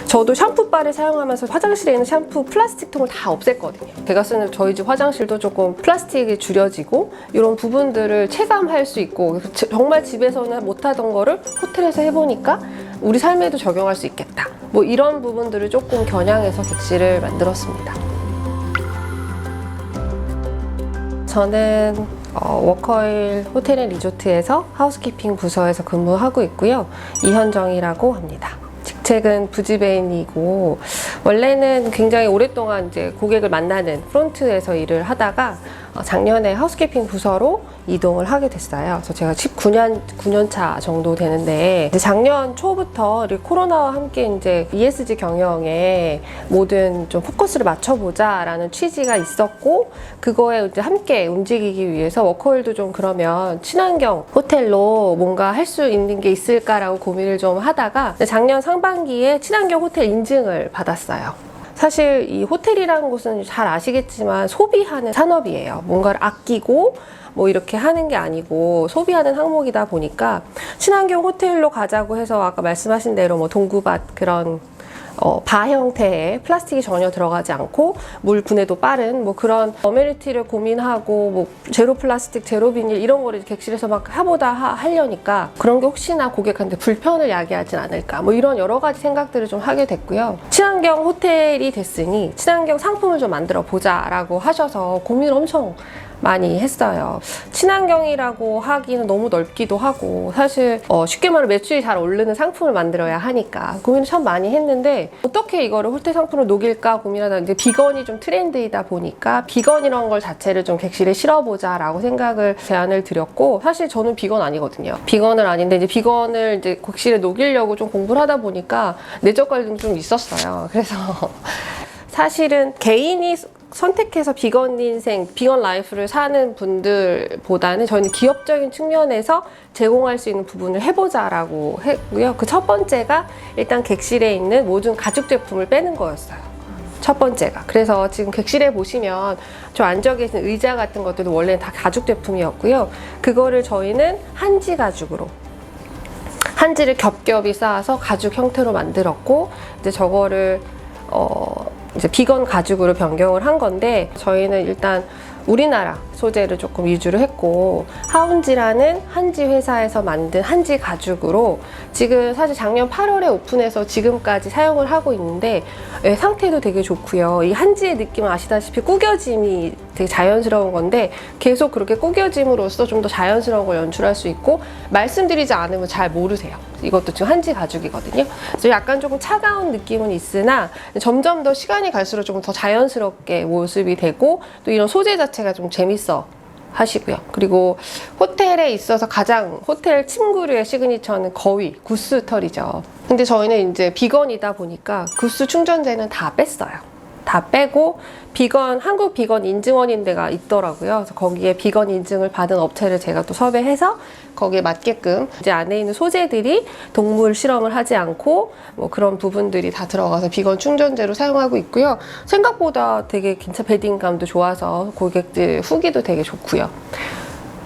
저도 샴푸바를 사용하면서 화장실에 있는 샴푸 플라스틱 통을 다 없앴거든요. 제가 쓰는 저희 집 화장실도 조금 플라스틱이 줄여지고 이런 부분들을 체감할 수 있고, 정말 집에서는 못하던 거를 호텔에서 해보니까 우리 삶에도 적용할 수 있겠다. 뭐 이런 부분들을 조금 겨냥해서 객실을 만들었습니다. 저는 워커힐 호텔앤리조트에서 하우스키핑 부서에서 근무하고 있고요. 이현정이라고 합니다. 직책은 부지배인이고, 원래는 굉장히 오랫동안 이제 고객을 만나는 프론트에서 일을 하다가 작년에 하우스키핑 부서로 이동을 하게 됐어요. 그래서 제가 9년 차 정도 되는데, 작년 초부터 코로나와 함께 이제 ESG 경영에 모든 좀 포커스를 맞춰보자라는 취지가 있었고, 그거에 이제 함께 움직이기 위해서 워커힐도 좀 그러면 친환경 호텔로 뭔가 할 수 있는 게 있을까라고 고민을 좀 하다가 작년 상반기에 친환경 호텔 인증을 받았어요. 사실 이 호텔이라는 곳은 잘 아시겠지만 소비하는 산업이에요. 뭔가를 아끼고 뭐 이렇게 하는 게 아니고 소비하는 항목이다 보니까 친환경 호텔로 가자고 해서 아까 말씀하신 대로 뭐 동구밭 그런 바 형태의 플라스틱이 전혀 들어가지 않고 물 분해도 빠른 뭐 그런 어메니티를 고민하고 뭐 제로 플라스틱, 제로 비닐 이런 거를 객실에서 막 해보다 하려니까 그런 게 혹시나 고객한테 불편을 야기하진 않을까 뭐 이런 여러 가지 생각들을 좀 하게 됐고요. 친환경 호텔이 됐으니 친환경 상품을 좀 만들어 보자라고 하셔서 고민을 엄청 많이 했어요. 친환경이라고 하기는 너무 넓기도 하고 사실 쉽게 말하면 매출이 잘 오르는 상품을 만들어야 하니까 고민을 참 많이 했는데 어떻게 이거를 호텔 상품으로 녹일까 고민하다 이제 비건이 좀 트렌드이다 보니까 비건 이런 걸 자체를 좀 객실에 실어보자 라고 생각을 제안을 드렸고, 사실 저는 비건 아니거든요. 비건은 아닌데 이제 비건을 이제 객실에 녹이려고 좀 공부를 하다 보니까 내적 갈등이 좀 있었어요. 그래서 사실은 개인이 선택해서 비건 인생, 비건 라이프를 사는 분들보다는 저희는 기업적인 측면에서 제공할 수 있는 부분을 해보자라고 했고요. 그 첫 번째가 일단 객실에 있는 모든 가죽 제품을 빼는 거였어요. 첫 번째가. 그래서 지금 객실에 보시면 저 앉아 계신 의자 같은 것들도 원래는 다 가죽 제품이었고요. 그거를 저희는 한지 가죽으로, 한지를 겹겹이 쌓아서 가죽 형태로 만들었고, 이제 저거를 이제 비건 가죽으로 변경을 한 건데, 저희는 일단 우리나라 소재를 조금 위주로 했고, 하운지라는 한지 회사에서 만든 한지 가죽으로 지금 사실 작년 8월에 오픈해서 지금까지 사용을 하고 있는데 상태도 되게 좋고요. 이 한지의 느낌은 아시다시피 구겨짐이 되게 자연스러운 건데 계속 그렇게 구겨짐으로써 좀 더 자연스러운 걸 연출할 수 있고, 말씀드리지 않으면 잘 모르세요. 이것도 지금 한지 가죽이거든요. 그래서 약간 조금 차가운 느낌은 있으나 점점 더 시간이 갈수록 조금 더 자연스럽게 모습이 되고, 또 이런 소재 자체가 좀 재밌어 하시고요. 그리고 호텔에 있어서 가장 호텔 침구류의 시그니처는 거위, 구스털이죠. 근데 저희는 이제 비건이다 보니까 구스 충전재는 다 뺐어요. 다 빼고 비건, 한국 비건 인증원인 데가 있더라고요. 그래서 거기에 비건 인증을 받은 업체를 제가 또 섭외해서 거기에 맞게끔 이제 안에 있는 소재들이 동물 실험을 하지 않고 뭐 그런 부분들이 다 들어가서 비건 충전재로 사용하고 있고요. 생각보다 되게 괜찮은 베딩감도 좋아서 고객들 후기도 되게 좋고요.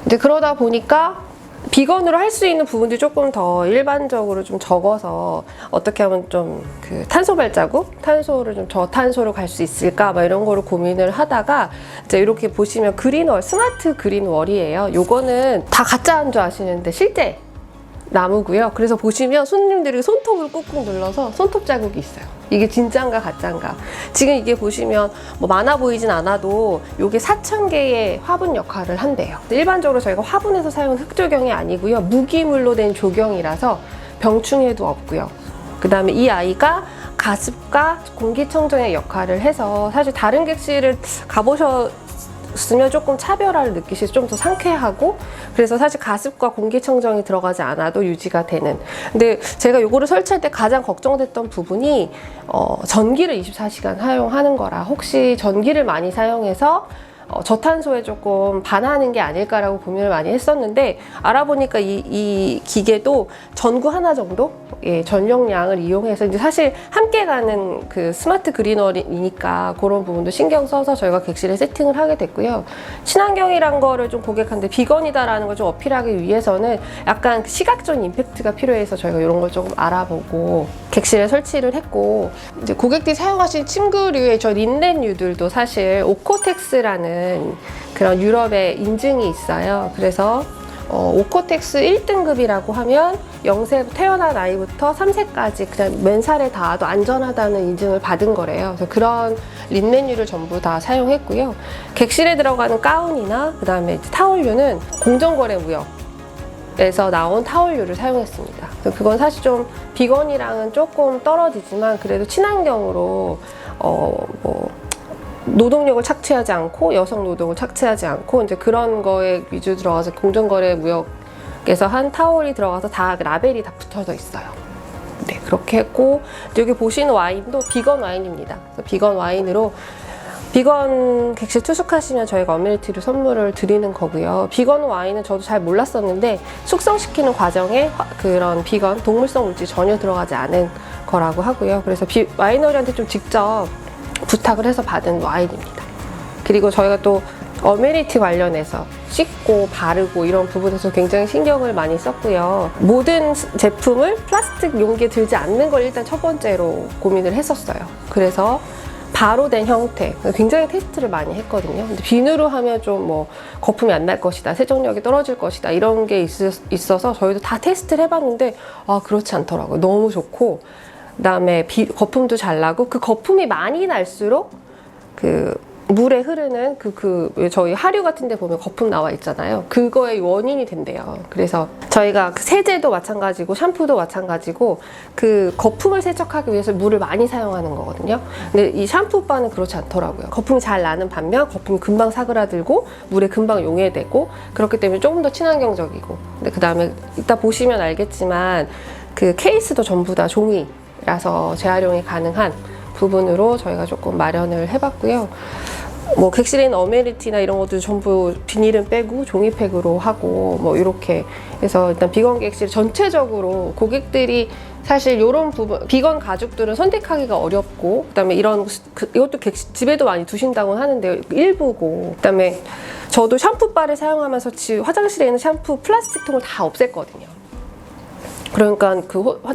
이제 그러다 보니까 비건으로 할 수 있는 부분들이 조금 더 일반적으로 좀 적어서 어떻게 하면 좀 그 탄소 발자국, 탄소를 좀 저탄소로 갈 수 있을까 막 이런 거를 고민을 하다가 이제 이렇게 보시면 그린월, 스마트 그린월이에요. 요거는 다 가짜인 줄 아시는데 실제 나무고요. 그래서 보시면 손님들이 손톱을 꾹꾹 눌러서 손톱 자국이 있어요. 이게 진짠가 가짠가. 지금 이게 보시면 뭐 많아 보이진 않아도 이게 4,000개의 화분 역할을 한대요. 일반적으로 저희가 화분에서 사용하는 흙조경이 아니고요. 무기물로 된 조경이라서 병충해도 없고요. 그 다음에 이 아이가 가습과 공기청정의 역할을 해서 사실 다른 객실을 가보셨으면 조금 차별화를 느끼실 좀 더 상쾌하고, 그래서 사실 가습과 공기청정이 들어가지 않아도 유지가 되는. 근데 제가 요거를 설치할 때 가장 걱정됐던 부분이 전기를 24시간 사용하는 거라, 혹시 전기를 많이 사용해서 저탄소에 조금 반하는 게 아닐까라고 고민을 많이 했었는데 알아보니까 이 기계도 전구 하나 정도 전용량을 이용해서 이제 사실 함께 가는 그 스마트 그리너리니까 그런 부분도 신경 써서 저희가 객실에 세팅을 하게 됐고요. 친환경이란 거를 좀 고객한테 비건이다라는 걸 좀 어필하기 위해서는 약간 시각적인 임팩트가 필요해서 저희가 이런 걸 조금 알아보고 객실에 설치를 했고, 이제 고객들이 사용하신 침구류의 저 린넨유들도 사실 오코텍스라는 그런 유럽의 인증이 있어요. 그래서 오코텍스 1등급이라고 하면 0세 태어난 아이부터 3세까지 그냥 맨살에 닿아도 안전하다는 인증을 받은 거래요. 그래서 그런 린넨유를 전부 다 사용했고요. 객실에 들어가는 가운이나 그다음에 타올류는 공정거래무역에서 나온 타올류를 사용했습니다. 그래서 그건 사실 좀 비건이랑은 조금 떨어지지만 그래도 친환경으로 노동력을 착취하지 않고 여성 노동을 착취하지 않고 이제 그런 거에 위주 들어가서 공정거래무역에서 한 타올이 들어가서 다 라벨이 다 붙어져 있어요. 네, 그렇게 했고 여기 보시는 와인도 비건 와인입니다. 비건 와인으로 비건 객실 투숙하시면 저희가 어메니티로 선물을 드리는 거고요. 비건 와인은 저도 잘 몰랐었는데 숙성시키는 과정에 그런 비건 동물성 물질 전혀 들어가지 않은 거라고 하고요. 그래서 와이너리한테 좀 직접 부탁을 해서 받은 와인입니다. 그리고 저희가 또 어메니티 관련해서 씻고 바르고 이런 부분에서 굉장히 신경을 많이 썼고요. 모든 제품을 플라스틱 용기에 들지 않는 걸 일단 첫 번째로 고민을 했었어요. 그래서 바로 된 형태, 굉장히 테스트를 많이 했거든요. 근데 비누로 하면 좀 거품이 안 날 것이다, 세정력이 떨어질 것이다 이런 게 있어서 저희도 다 테스트를 해봤는데 그렇지 않더라고요. 너무 좋고 그다음에 거품도 잘 나고 그 거품이 많이 날수록 그 물에 흐르는 저희 하류 같은 데 보면 거품 나와 있잖아요. 그거의 원인이 된대요. 그래서 저희가 그 세제도 마찬가지고 샴푸도 마찬가지고 그 거품을 세척하기 위해서 물을 많이 사용하는 거거든요. 근데 이 샴푸바는 그렇지 않더라고요. 거품이 잘 나는 반면 거품이 금방 사그라들고 물에 금방 용해되고 그렇기 때문에 조금 더 친환경적이고, 근데 그 다음에 이따 보시면 알겠지만 그 케이스도 전부 다 종이라서 재활용이 가능한 부분으로 저희가 조금 마련을 해봤고요. 객실에 있는 어메니티나 이런 것도 전부 비닐은 빼고 종이팩으로 하고 이렇게 해서 일단 비건 객실 전체적으로 고객들이 사실 이런 부분 비건 가죽들은 선택하기가 어렵고 그다음에 이것도 집에도 많이 두신다고 하는데 일부고, 그다음에 저도 샴푸바를 사용하면서 화장실에 있는 샴푸 플라스틱 통을 다 없앴거든요. 그러니까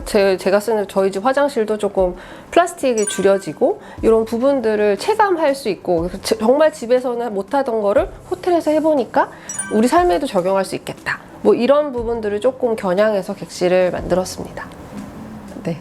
제가 쓰는 저희 집 화장실도 조금 플라스틱이 줄여지고 이런 부분들을 체감할 수 있고, 정말 집에서는 못하던 거를 호텔에서 해보니까 우리 삶에도 적용할 수 있겠다. 이런 부분들을 조금 겨냥해서 객실을 만들었습니다. 네.